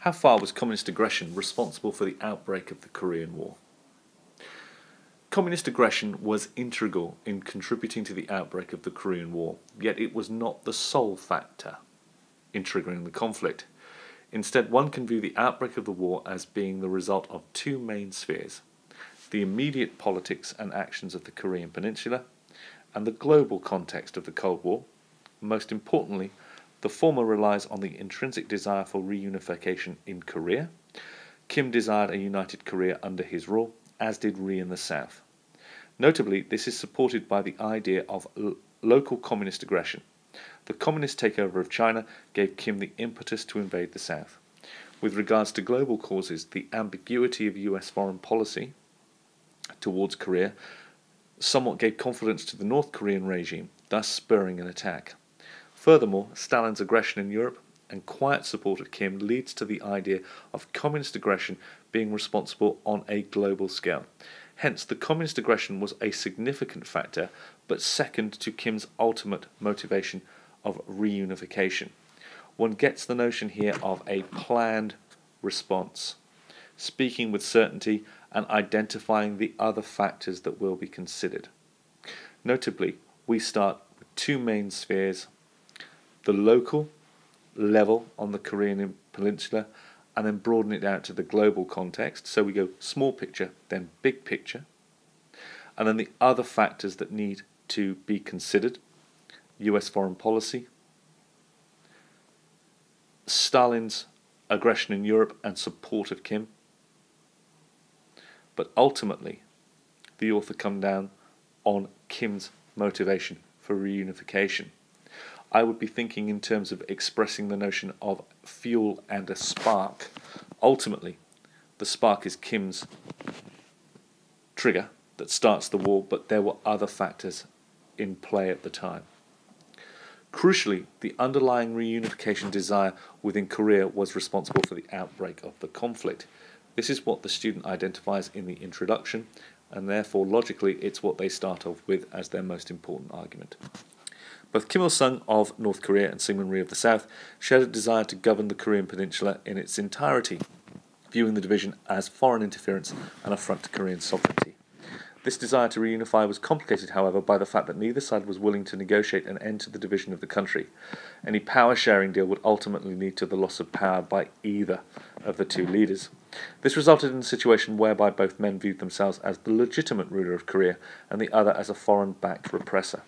How far was communist aggression responsible for the outbreak of the Korean War? Communist aggression was integral in contributing to the outbreak of the Korean War, yet it was not the sole factor in triggering the conflict. Instead, one can view the outbreak of the war as being the result of two main spheres: the immediate politics and actions of the Korean Peninsula, and the global context of the Cold War. Most importantly, the former relies on the intrinsic desire for reunification in Korea. Kim desired a united Korea under his rule, as did Ri in the South. Notably, this is supported by the idea of local communist aggression. The communist takeover of China gave Kim the impetus to invade the South. With regards to global causes, the ambiguity of US foreign policy towards Korea somewhat gave confidence to the North Korean regime, thus spurring an attack. Furthermore, Stalin's aggression in Europe and quiet support of Kim leads to the idea of communist aggression being responsible on a global scale. Hence, the communist aggression was a significant factor, but second to Kim's ultimate motivation of reunification. One gets the notion here of a planned response, speaking with certainty and identifying the other factors that will be considered. Notably, we start with two main spheres: the local level on the Korean Peninsula, and then broaden it out to the global context. So we go small picture, then big picture, and then the other factors that need to be considered: US foreign policy, Stalin's aggression in Europe and support of Kim. But ultimately, the author comes down on Kim's motivation for reunification. I would be thinking in terms of expressing the notion of fuel and a spark. Ultimately, the spark is Kim's trigger that starts the war, but there were other factors in play at the time. Crucially, the underlying reunification desire within Korea was responsible for the outbreak of the conflict. This is what the student identifies in the introduction, and therefore logically it's what they start off with as their most important argument. Both Kim Il-sung of North Korea and Syngman Rhee of the South shared a desire to govern the Korean Peninsula in its entirety, viewing the division as foreign interference and affront to Korean sovereignty. This desire to reunify was complicated, however, by the fact that neither side was willing to negotiate an end to the division of the country. Any power-sharing deal would ultimately lead to the loss of power by either of the two leaders. This resulted in a situation whereby both men viewed themselves as the legitimate ruler of Korea and the other as a foreign-backed repressor.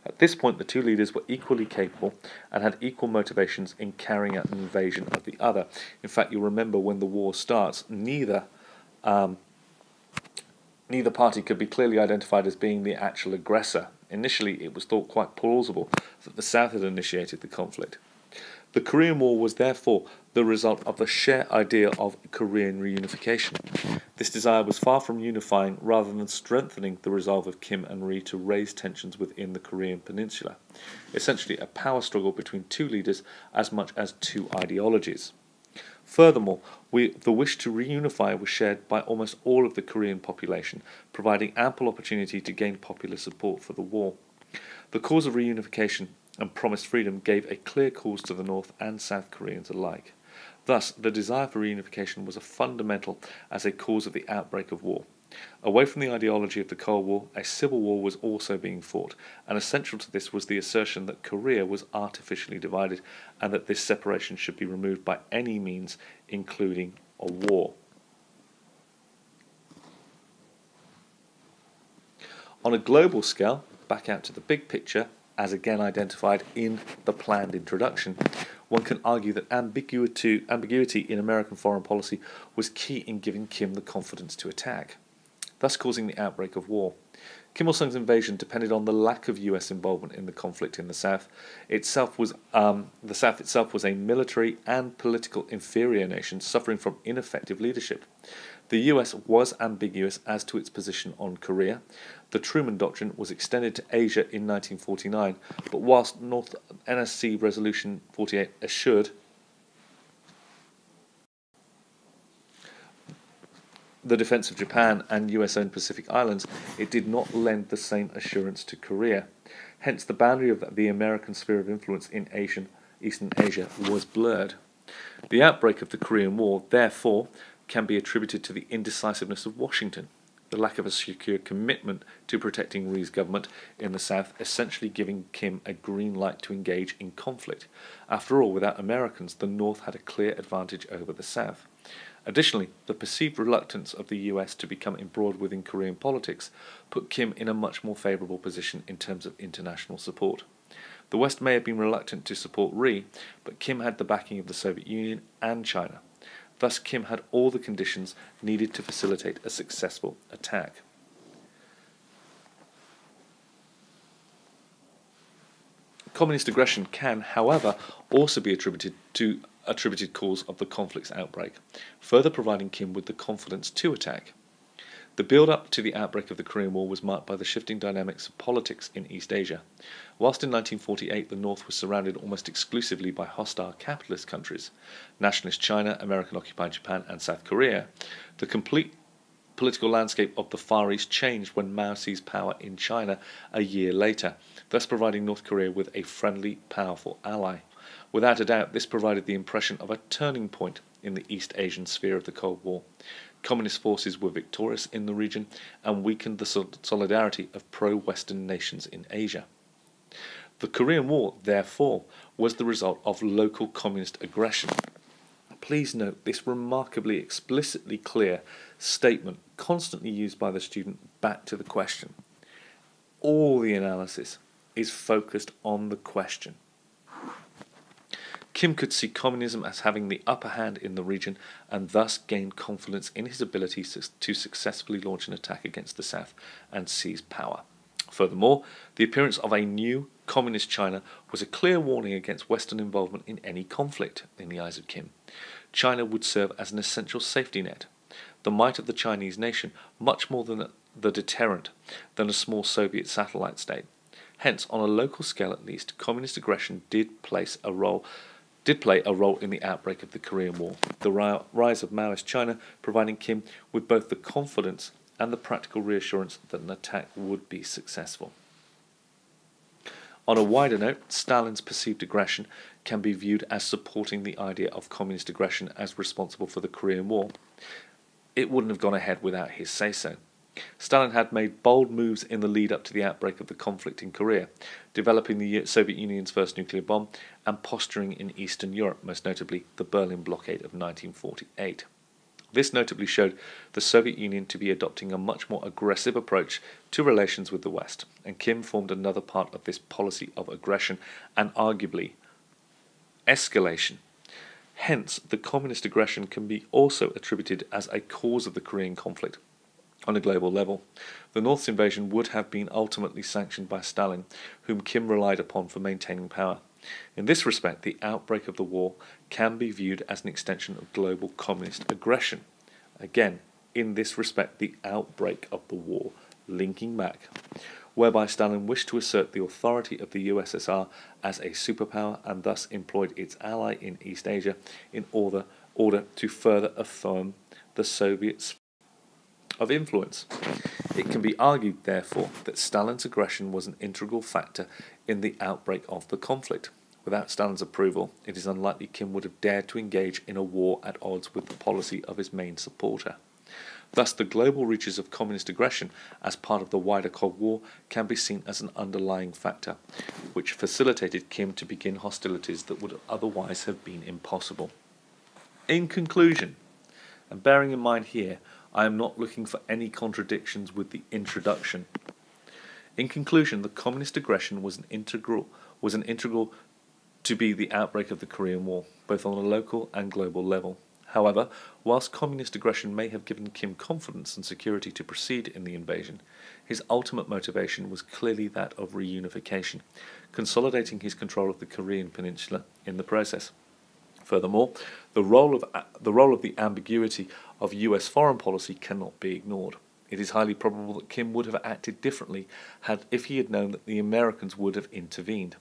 At this point, the two leaders were equally capable and had equal motivations in carrying out an invasion of the other. In fact, you'll remember when the war starts, neither party could be clearly identified as being the actual aggressor. Initially, it was thought quite plausible that the South had initiated the conflict. The Korean War was therefore the result of the shared idea of Korean reunification. This desire was far from unifying, rather than strengthening the resolve of Kim and Rhee to raise tensions within the Korean Peninsula. Essentially, a power struggle between two leaders as much as two ideologies. Furthermore, the wish to reunify was shared by almost all of the Korean population, providing ample opportunity to gain popular support for the war. The cause of reunification and promised freedom gave a clear cause to the North and South Koreans alike. Thus, the desire for reunification was a fundamental as a cause of the outbreak of war. Away from the ideology of the Cold War, a civil war was also being fought, and essential to this was the assertion that Korea was artificially divided and that this separation should be removed by any means, including a war. On a global scale, back out to the big picture, as again identified in the planned introduction, one can argue that ambiguity in American foreign policy was key in giving Kim the confidence to attack, thus causing the outbreak of war. Kim Il-sung's invasion depended on the lack of US involvement in the conflict in the South. The South itself was a military and political inferior nation suffering from ineffective leadership. The US was ambiguous as to its position on Korea. The Truman Doctrine was extended to Asia in 1949, but whilst North NSC Resolution 48 assured the defense of Japan and US-owned Pacific Islands, it did not lend the same assurance to Korea. Hence, the boundary of the American sphere of influence in Eastern Asia was blurred. The outbreak of the Korean War, therefore, can be attributed to the indecisiveness of Washington, the lack of a secure commitment to protecting Rhee's government in the South, essentially giving Kim a green light to engage in conflict. After all, without Americans, the North had a clear advantage over the South. Additionally, the perceived reluctance of the US to become embroiled within Korean politics put Kim in a much more favourable position in terms of international support. The West may have been reluctant to support Rhee, but Kim had the backing of the Soviet Union and China. Thus, Kim had all the conditions needed to facilitate a successful attack. Communist aggression can, however, also be attributed cause of the conflict's outbreak, further providing Kim with the confidence to attack. The build-up to the outbreak of the Korean War was marked by the shifting dynamics of politics in East Asia. Whilst in 1948 the North was surrounded almost exclusively by hostile capitalist countries, nationalist China, American-occupied Japan and South Korea, the complete political landscape of the Far East changed when Mao seized power in China a year later, thus providing North Korea with a friendly, powerful ally. Without a doubt, this provided the impression of a turning point in the East Asian sphere of the Cold War. Communist forces were victorious in the region and weakened the solidarity of pro-Western nations in Asia. The Korean War, therefore, was the result of local communist aggression. Please note this remarkably explicitly clear statement constantly used by the student back to the question. All the analysis is focused on the question. Kim could see communism as having the upper hand in the region and thus gained confidence in his ability to successfully launch an attack against the South and seize power. Furthermore, the appearance of a new communist China was a clear warning against Western involvement in any conflict in the eyes of Kim. China would serve as an essential safety net, the might of the Chinese nation much more than the deterrent than a small Soviet satellite state. Hence, on a local scale at least, communist aggression did play a role in the outbreak of the Korean War, the rise of Maoist China providing Kim with both the confidence and the practical reassurance that an attack would be successful. On a wider note, Stalin's perceived aggression can be viewed as supporting the idea of communist aggression as responsible for the Korean War. It wouldn't have gone ahead without his say-so. Stalin had made bold moves in the lead-up to the outbreak of the conflict in Korea, developing the Soviet Union's first nuclear bomb and posturing in Eastern Europe, most notably the Berlin blockade of 1948. This notably showed the Soviet Union to be adopting a much more aggressive approach to relations with the West, and Kim formed another part of this policy of aggression and arguably escalation. Hence, the communist aggression can be also attributed as a cause of the Korean conflict. On a global level, the North's invasion would have been ultimately sanctioned by Stalin, whom Kim relied upon for maintaining power. In this respect, the outbreak of the war can be viewed as an extension of global communist aggression. Again, in this respect, the outbreak of the war, linking back, whereby Stalin wished to assert the authority of the USSR as a superpower and thus employed its ally in East Asia in order to further affirm the Soviets' of influence. It can be argued, therefore, that Stalin's aggression was an integral factor in the outbreak of the conflict. Without Stalin's approval, it is unlikely Kim would have dared to engage in a war at odds with the policy of his main supporter. Thus, the global reaches of communist aggression as part of the wider Cold War can be seen as an underlying factor, which facilitated Kim to begin hostilities that would otherwise have been impossible. In conclusion, and bearing in mind here, I am not looking for any contradictions with the introduction. In conclusion, the communist aggression was an integral to be the outbreak of the Korean War, both on a local and global level. However, whilst communist aggression may have given Kim confidence and security to proceed in the invasion, his ultimate motivation was clearly that of reunification, consolidating his control of the Korean peninsula in the process. Furthermore, the role of the ambiguity of US foreign policy cannot be ignored. It is highly probable that Kim would have acted differently if he had known that the Americans would have intervened.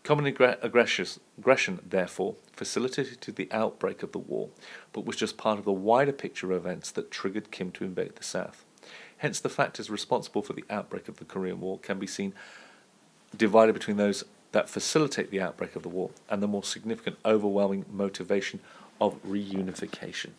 Common aggression, therefore, facilitated the outbreak of the war, but was just part of the wider picture of events that triggered Kim to invade the South. Hence, the factors responsible for the outbreak of the Korean War can be seen divided between those that facilitate the outbreak of the war, and the more significant overwhelming motivation of reunification.